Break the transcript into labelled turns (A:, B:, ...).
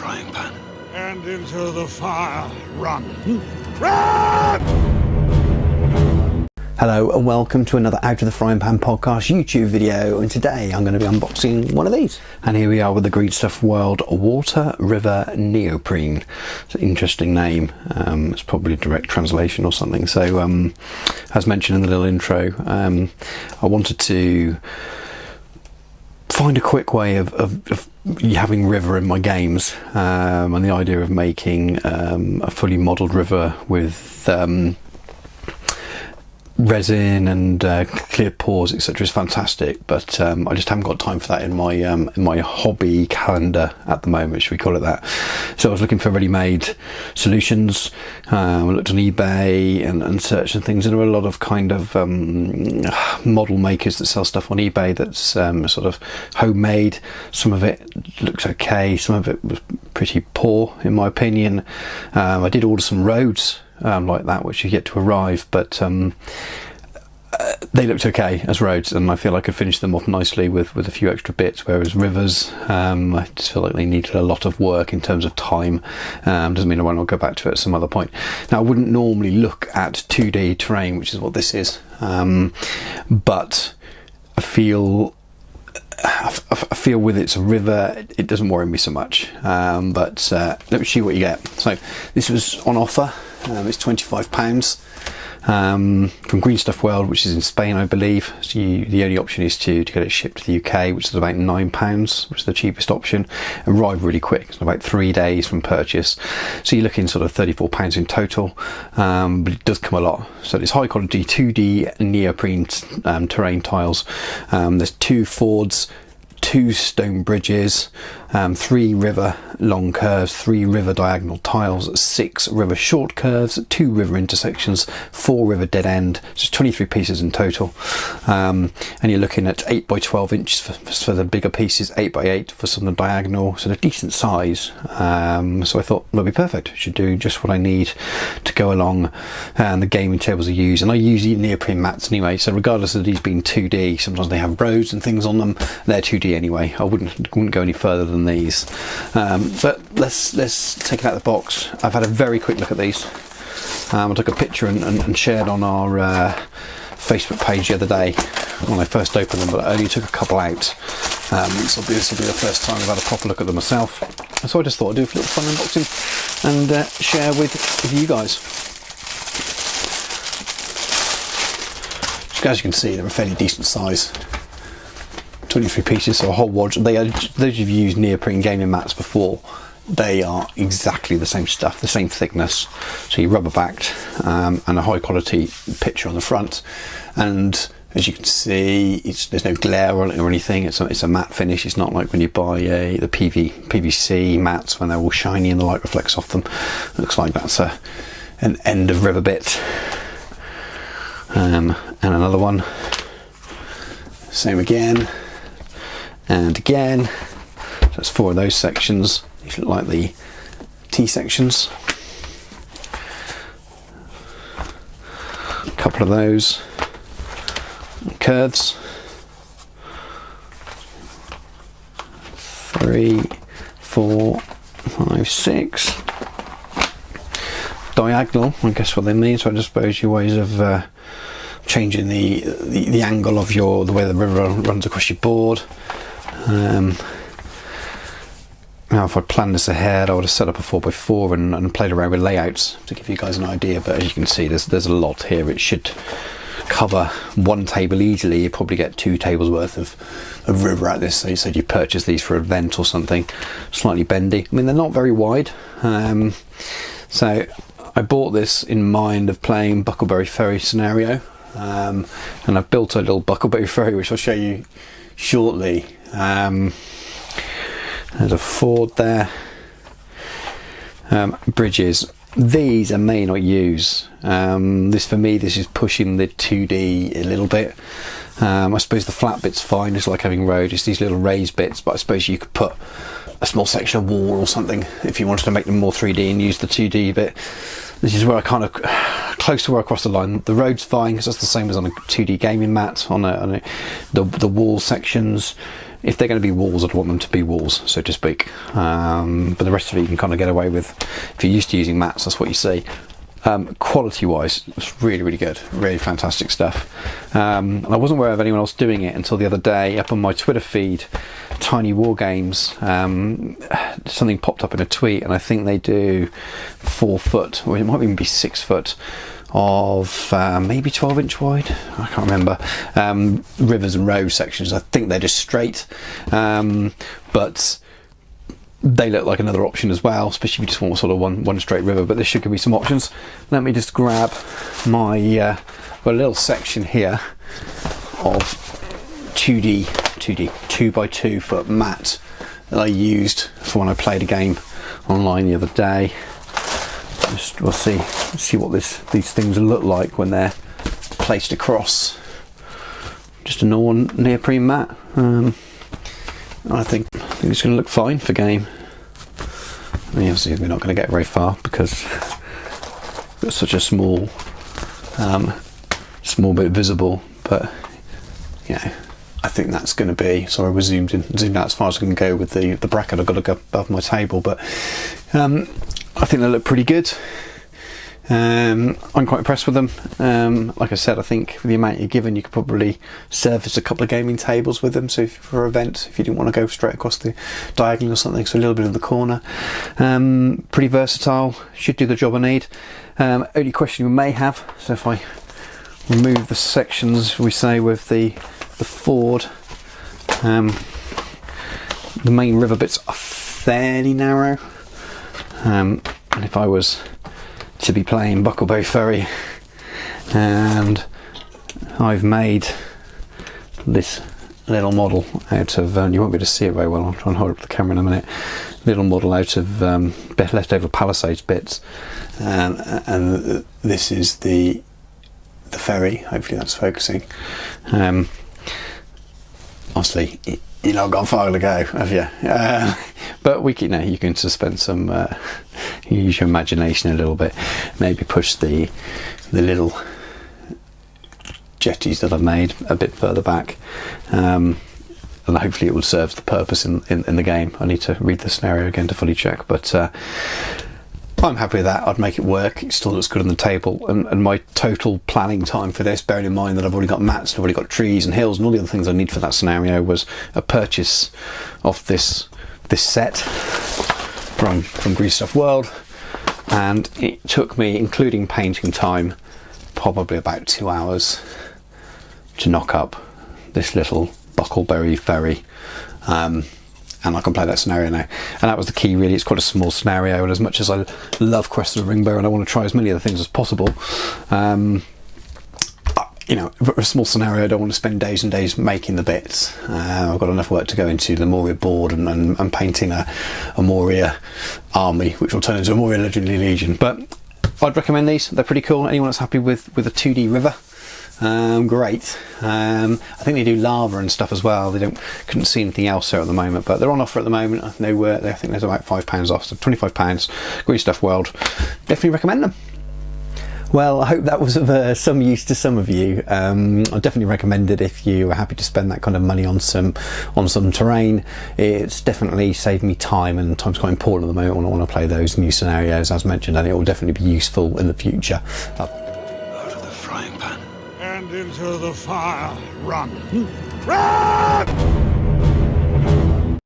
A: frying pan.
B: And into the fire. Run! Run!
C: Hello and welcome to another Out of the Frying Pan podcast YouTube video, and today I'm going to be unboxing one of these. And here we are with the Green Stuff World Water River Neoprene. It's an interesting name. It's probably a direct translation or something. So as mentioned in the little intro, I wanted to find a quick way of having river in my games, and the idea of making a fully modelled river with resin and clear pores, etc. is fantastic, but I just haven't got time for that in my hobby calendar at the moment, should we call it that. So I was looking for ready-made solutions. I looked on eBay and searched and things, and there are a lot of kind of model makers that sell stuff on eBay that's sort of homemade. Some of it looks okay, some of it was pretty poor in my opinion. I did order some roads like that, which you get to arrive, but they looked okay as roads, and I feel I could finish them off nicely with a few extra bits, whereas rivers, I just feel like they needed a lot of work in terms of time. Doesn't mean I won't go back to it at some other point. Now, I wouldn't normally look at 2D terrain, which is what this is, but I feel with it's a river, it doesn't worry me so much. But let me see what you get. So this was on offer. It's £25 from Green Stuff World, which is in Spain, I believe. So the only option is to get it shipped to the UK, which is about £9, which is the cheapest option. Arrived really quick. It's about 3 days from purchase. So you're looking sort of £34 in total, but it does come a lot. So it's high quality 2D neoprene terrain tiles. There's 2 fords, 2 stone bridges, 3 river long curves, 3 river diagonal tiles, 6 river short curves, 2 river intersections, 4 river dead end. So it's 23 pieces in total, and you're looking at 8 by 12 inches for the bigger pieces, 8 by 8 for some of the diagonal, so they're decent size. So I thought that'll be perfect. It should do just what I need to go along, and the gaming tables I use, and I use neoprene mats anyway, so regardless of these being 2D, sometimes they have roads and things on them, they're 2D anyway. I wouldn't go any further than these, but let's take it out of the box. I've had a very quick look at these. I took a picture and shared on our Facebook page the other day when I first opened them, but I only took a couple out. This will be the first time I've had a proper look at them myself, so I just thought I'd do a little fun unboxing and share with you guys. As you can see, they're a fairly decent size. 23 pieces, so a whole wardrobe. Those of you who used neoprene gaming mats before, they are exactly the same stuff, the same thickness. So you rubber backed, and a high quality picture on the front. And as you can see, there's no glare on it or anything. It's a matte finish. It's not like when you buy the PVC mats when they're all shiny and the light reflects off them. It looks like that's an end of river bit. And another one. Same again. And again, so that's 4 of those sections. These look like the T sections. A couple of those curves. 3, 4, 5, 6. Diagonal, I guess what they mean. So I just suppose your ways of changing the angle of the way the river runs across your board. Now, if I planned this ahead, I would have set up a 4x4 and played around with layouts to give you guys an idea. But as you can see, there's a lot here. It should cover 1 table easily. You probably get 2 tables worth of river at this. So you said you purchased these for an event or something. Slightly bendy. I mean, they're not very wide. So I bought this in mind of playing Buckleberry Ferry scenario. And I've built a little Buckleberry Ferry, which I'll show you shortly. There's a ford there. Bridges. These I may not use. For me, this is pushing the 2D a little bit. I suppose the flat bit's fine. It's like having road. It's these little raised bits, but I suppose you could put a small section of wall or something if you wanted to make them more 3D and use the 2D bit. This is where I kind of close to where I cross the line. The road's fine because that's the same as on a 2D gaming mat. On the wall sections, if they're going to be walls, I'd want them to be walls, so to speak. But the rest of it you can kind of get away with. If you're used to using mats, that's what you see. Quality wise, it's really, really good, really fantastic stuff. And I wasn't aware of anyone else doing it until the other day. Up on my Twitter feed, Tiny War Games, something popped up in a tweet, and I think they do 4 foot, or it might even be 6 foot of maybe 12-inch wide, I can't remember, rivers and row sections. I think they're just straight, but they look like another option as well, especially if you just want sort of one straight river. But there should give me some options. Let me just grab my got a little section here of 2 by 2 foot mat that I used for when I played a game online the other day. We'll see what these things look like when they're placed across. Just a normal neoprene mat. I think it's going to look fine for game. I mean, obviously we're not going to get very far because it's such a small bit visible, but you know, I think that's going to be. Sorry, we're zoomed out as far as I can go with the bracket. I've got to go above my table, but I think they look pretty good. I'm quite impressed with them. Like I said, I think for the amount you're given, you could probably service a couple of gaming tables with them. So for an event, if you didn't want to go straight across the diagonal or something, so a little bit in the corner. Pretty versatile, should do the job I need. Only question we may have, so if I remove the sections, we say with the ford, the main river bits are fairly narrow. And if I was to be playing Bucklebow Ferry, and I've made this little model out of, you won't be able to see it very well, I'll try and hold up the camera in a minute, little model out of leftover Palisades bits, and this is the ferry. Hopefully that's focusing. Obviously you've not got far to go, have you? But we can, you can suspend some, use your imagination a little bit, maybe push the little jetties that I've made a bit further back, and hopefully it will serve the purpose in the game. I need to read the scenario again to fully check, but I'm happy with that. I'd make it work. It still looks good on the table, and my total planning time for this, bearing in mind that I've already got mats, I've already got trees and hills and all the other things I need for that scenario, was a purchase of this set from Grease Stuff World, and it took me, including painting time, probably about 2 hours to knock up this little Buckleberry Ferry. And I can play that scenario now, and that was the key really. It's quite a small scenario, and as much as I love Quest of the Ringbow and I want to try as many other things as possible, you know, for a small scenario I don't want to spend days and days making the bits. I've got enough work to go into the Moria board and painting a Moria army, which will turn into a Moria Legendary Legion. But I'd recommend these. They're pretty cool. Anyone that's happy with a 2D river, great. I think they do lava and stuff as well. Couldn't see anything else there at the moment, but they're on offer at the moment. I think there's about £5 off, so £25. Grease Stuff World. Definitely recommend them. Well, I hope that was of some use to some of you. I definitely recommend it if you are happy to spend that kind of money on some terrain. It's definitely saved me time, and time's quite important at the moment when I want to play those new scenarios, as mentioned, and it will definitely be useful in the future.
B: Out of the frying pan and into the fire. Run! Run!